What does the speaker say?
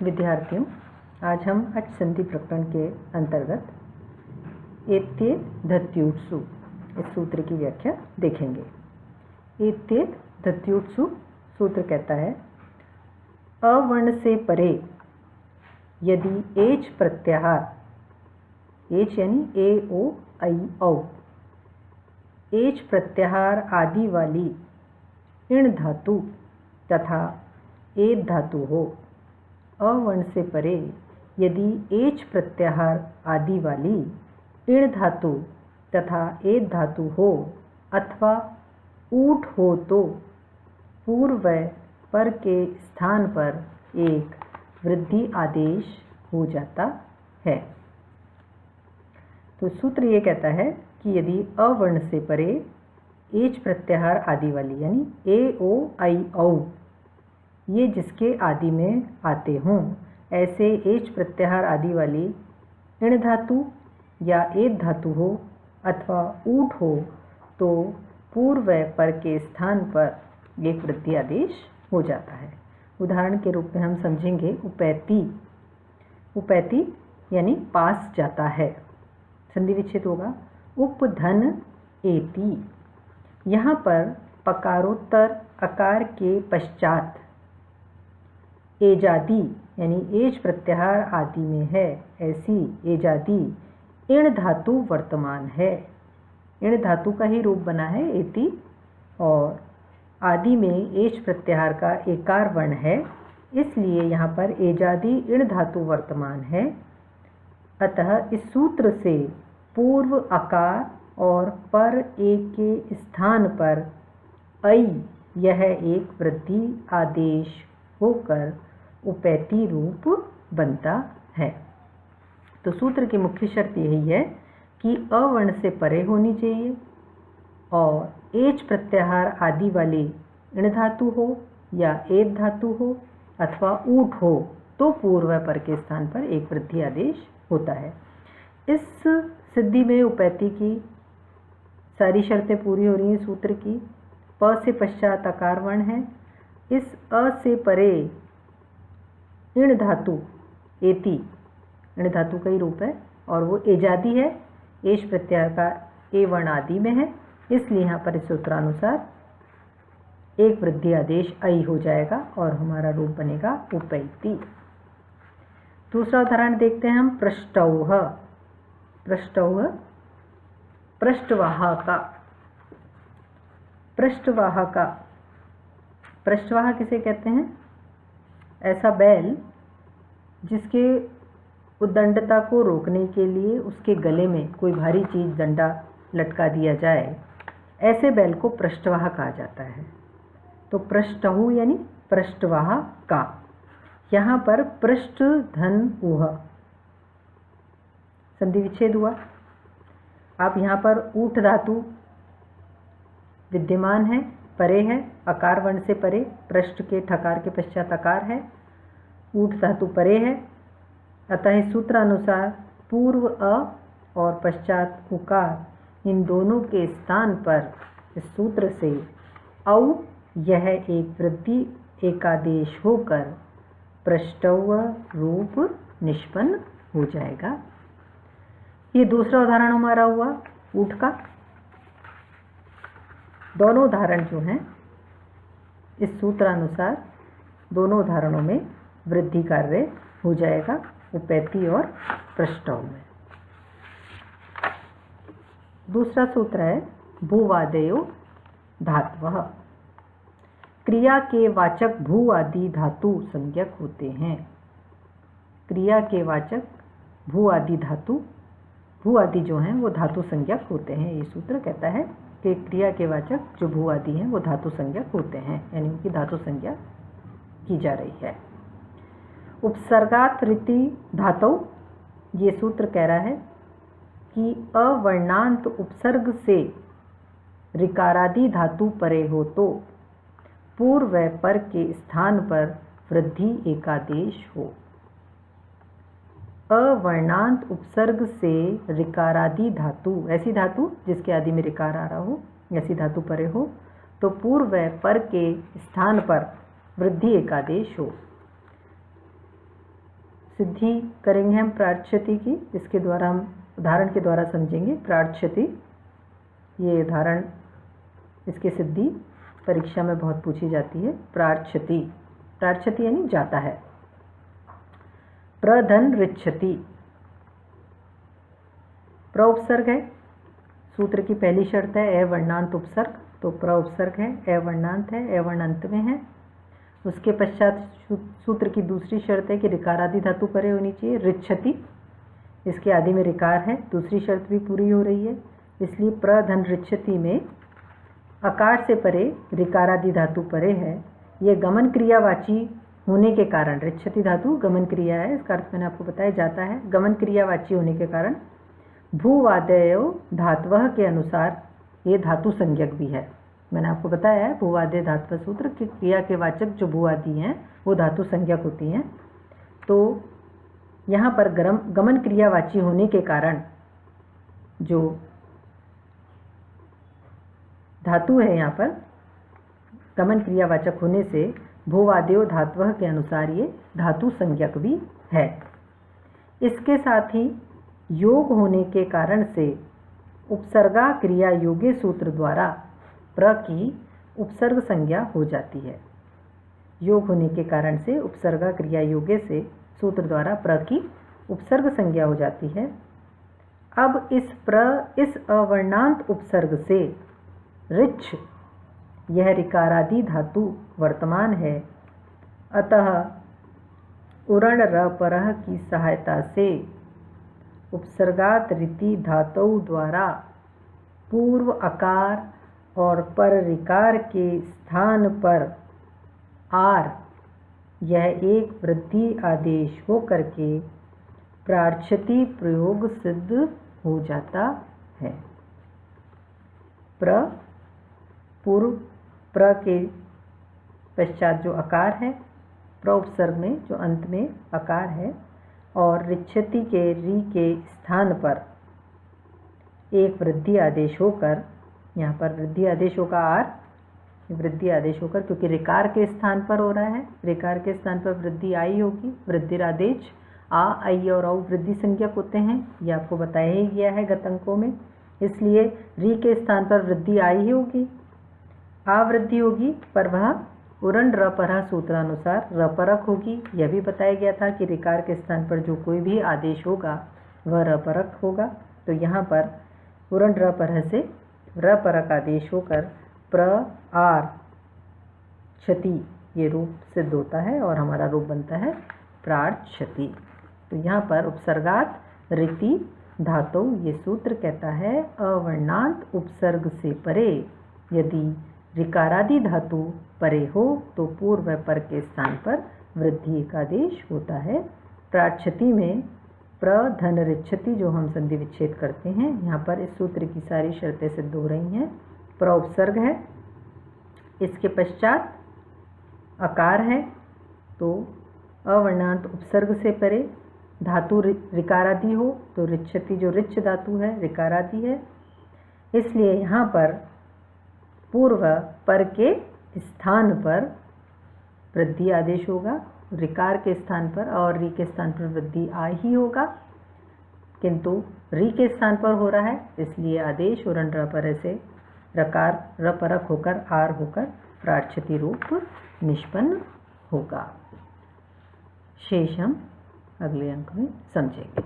विद्यार्थियों, आज हम अच संधि प्रकरण के अंतर्गत एत्येत धत्यूत्सु इस सूत्र की व्याख्या देखेंगे। एत्येत धत्यूत्सु सूत्र कहता है, अवर्ण से परे यदि एच प्रत्याहार, एच यानी ए ओ आई औ, एच प्रत्याहार आदि वाली इण धातु तथा एत धातु हो। अवर्ण से परे यदि एच प्रत्याहार आदि वाली इण धातु तथा एत धातु हो अथवा ऊठ हो तो पूर्व व पर के स्थान पर एक वृद्धि आदेश हो जाता है। तो सूत्र ये कहता है कि यदि अवर्ण से परे एच प्रत्याहार आदि वाली यानी ए ओ आई औ ये जिसके आदि में आते हों, ऐसे एच प्रत्याहार आदि वाली इण धातु या एत धातु हो अथवा ऊठ हो तो पूर्व व पर के स्थान पर एक वृद्धि आदेश हो जाता है। उदाहरण के रूप में हम समझेंगे उपैति। उपैति यानी पास जाता है, संधि विच्छेद होगा उपधन एति। यहाँ पर पकारोत्तर अकार के पश्चात एजादी यानी एच प्रत्याहार आदि में है, ऐसी एजादी इण धातु वर्तमान है। इण धातु का ही रूप बना है एति और आदि में एच प्रत्याहार का एकार वर्ण है, इसलिए यहाँ पर एजादी इण धातु वर्तमान है। अतः इस सूत्र से पूर्व अकार और पर एक के स्थान पर ऐ यह एक वृद्धि आदेश होकर उपैति रूप बनता है। तो सूत्र की मुख्य शर्त यही है कि अवर्ण से परे होनी चाहिए और एच प्रत्याहार आदि वाली इण धातु हो या एत धातु हो अथवा ऊठ हो तो पूर्व पर के स्थान पर एक वृद्धि आदेश होता है। इस सिद्धि में उपैति की सारी शर्तें पूरी हो रही हैं। सूत्र की प से पश्चात आकार वर्ण है, इस अ से परे इण धातु एति इण धातु का ही रूप है और वो एजादी है, एश प्रत्याहार का ए वर्ण आदि में है, इसलिए यहाँ पर इस सूत्रानुसार एक वृद्धि आदेश ऐ हो जाएगा और हमारा रूप बनेगा उपैति। दूसरा उदाहरण देखते हैं हम पृष्ठौह। पृष्ठौह पृष्ठवाह का। पृष्ठवाह का, पृष्ठवाह किसे कहते हैं? ऐसा बैल जिसके उद्दंडता को रोकने के लिए उसके गले में कोई भारी चीज डंडा लटका दिया जाए, ऐसे बैल को पृष्ठवाह कहा जाता है। तो पृष्ठहु यानी पृष्ठवाह का। यहाँ पर पृष्ठ धन उह संधि विच्छेद हुआ। आप यहाँ पर ऊठ धातु विद्यमान है, परे है, अकार वर्ण से परे, पृष्ठ के ठकार के पश्चात अकार है, ऊठ धातु परे है। अतः इस सूत्रानुसार पूर्व अ और पश्चात उकार इन दोनों के स्थान पर इस सूत्र से औ यह एक वृद्धि एकादेश होकर पृष्ठौह रूप निष्पन्न हो जाएगा। ये दूसरा उदाहरण हमारा हुआ ऊठ का। दोनों उदाहरण जो हैं इस सूत्रानुसार दोनों उदाहरणों में वृद्धि कार्य हो जाएगा उपैति और पृष्ठौह में। दूसरा सूत्र है भूवादयो धातवः। क्रिया के वाचक भू आदि धातु संज्ञक होते हैं। क्रिया के वाचक भू आदि धातु, भू आदि जो हैं वो धातु संज्ञक होते हैं। ये सूत्र कहता है कि क्रिया के वाचक जो भू आदि हैं वो धातु संज्ञक होते हैं, यानी उनकी धातु संज्ञा की जा रही है। उपसर्गात रीति धातु, ये सूत्र कह रहा है कि अवर्णांत उपसर्ग से ऋकारादि धातु परे हो तो पूर्व व पर के स्थान पर वृद्धि एकादेश हो। अवर्णांत उपसर्ग से ऋकारादि धातु, ऐसी धातु जिसके आदि में ऋकार आ रहा हो, ऐसी धातु परे हो तो पूर्व व पर के स्थान पर वृद्धि एकादेश हो। सिद्धि करेंगे हम प्रार्थ्यति की। इसके द्वारा हम उदाहरण के द्वारा समझेंगे प्रार्थ्यति। ये उदाहरण, इसकी सिद्धि परीक्षा में बहुत पूछी जाती है। प्रार्थ्यति, प्रार्थ्यति यानी जाता है। प्रधन ऋच्छति, प्र उपसर्ग है, सूत्र की पहली शर्त है अवर्णांत उपसर्ग, तो प्र उपसर्ग है, अवर्णांत है, अवर्ण अंत में है। उसके पश्चात सूत्र की दूसरी शर्त है कि ऋकारादि धातु परे होनी चाहिए। ऋच्छति, इसके आदि में ऋकार है, दूसरी शर्त भी पूरी हो रही है। इसलिए प्रधन ऋच्छति में अकार से परे ऋकारादि धातु परे है। ये गमन क्रियावाची होने के कारण, ऋच्छति धातु गमन क्रिया है, इसका अर्थ मैंने आपको बताया जाता है। गमन क्रियावाची होने के कारण भूवादयो धात्वः के अनुसार ये धातु संज्ञक भी है। मैंने आपको बताया है भूवादय धात्व सूत्र की क्रिया के वाचक जो भूआदि हैं वो धातु संज्ञक होती हैं। तो यहाँ पर गमन क्रियावाची होने के कारण जो धातु है, यहाँ पर गमन क्रियावाचक होने से भूवादयो धात्वः के अनुसार ये धातु संज्ञक भी है। इसके साथ ही योग होने के कारण से उपसर्गा क्रिया योगे सूत्र द्वारा प्र की उपसर्ग संज्ञा हो जाती है। योग होने के कारण से उपसर्गा क्रिया योगे से सूत्र द्वारा प्र की उपसर्ग संज्ञा हो जाती है। अब इस अवर्णांत उपसर्ग से ऋच्छ, यह ऋकारादि धातु वर्तमान है, अतः उरण र परः की सहायता से उपसर्गात ऋति धातु द्वारा पूर्व अकार और पर ऋकार के स्थान पर आर, यह एक वृद्धि आदेश हो करके प्रार्थ्यति प्रयोग सिद्ध हो जाता है। प्र, पूर्व प्र के पश्चात जो अकार है, प्र उपसर्ग में जो अंत में अकार है, और ऋच्छति के री के स्थान पर एक वृद्धि आदेश होकर, यहाँ पर वृद्धि आदेश होगा आर, वृद्धि आदेश होकर, क्योंकि ऋकार के स्थान पर हो रहा है, ऋकार के स्थान पर वृद्धि आई होगी। वृद्धि आदेश आ, आई और औ वृद्धि संज्ञक होते हैं, ये आपको बताया ही गया है गत अंकों में। इसलिए री के स्थान पर वृद्धि आई ही होगी, आवृद्धि होगी, पर वह उरण रपरह सूत्रानुसार रपरक होगी। यह भी बताया गया था कि ऋकार के स्थान पर जो कोई भी आदेश होगा वह रपरक होगा। तो यहाँ पर उरण रपरह से रपरक आदेश होकर प्र आर क्षति ये रूप सिद्ध होता है और हमारा रूप बनता है प्रार्थ्यति। तो यहाँ पर उपसर्गात ऋति धातु ये सूत्र कहता है अवर्णांत उपसर्ग से परे यदि ऋकारादि धातु परे हो तो पूर्व पर के स्थान पर वृद्धि का आदेश होता है। प्रार्थ्यति में प्र धन ऋच्छति जो हम संधि विच्छेद करते हैं, यहाँ पर इस सूत्र की सारी शर्तें सिद्ध हो रही हैं। प्र उपसर्ग है, इसके पश्चात अकार है, तो अवर्णांत उपसर्ग से परे धातु ऋकारादि हो तो ऋच्छति जो ऋच्छ धातु है ऋकारादि है। इसलिए यहाँ पर पूर्व पर के स्थान पर वृद्धि आदेश होगा, ऋकार के स्थान पर, और री के स्थान पर वृद्धि आ ही होगा, किंतु री के स्थान पर हो रहा है इसलिए आदेश उरण रपर से रकार रपरक होकर आर होकर प्रार्थ्यति रूप निष्पन्न होगा। शेष हम अगले अंक में समझेंगे।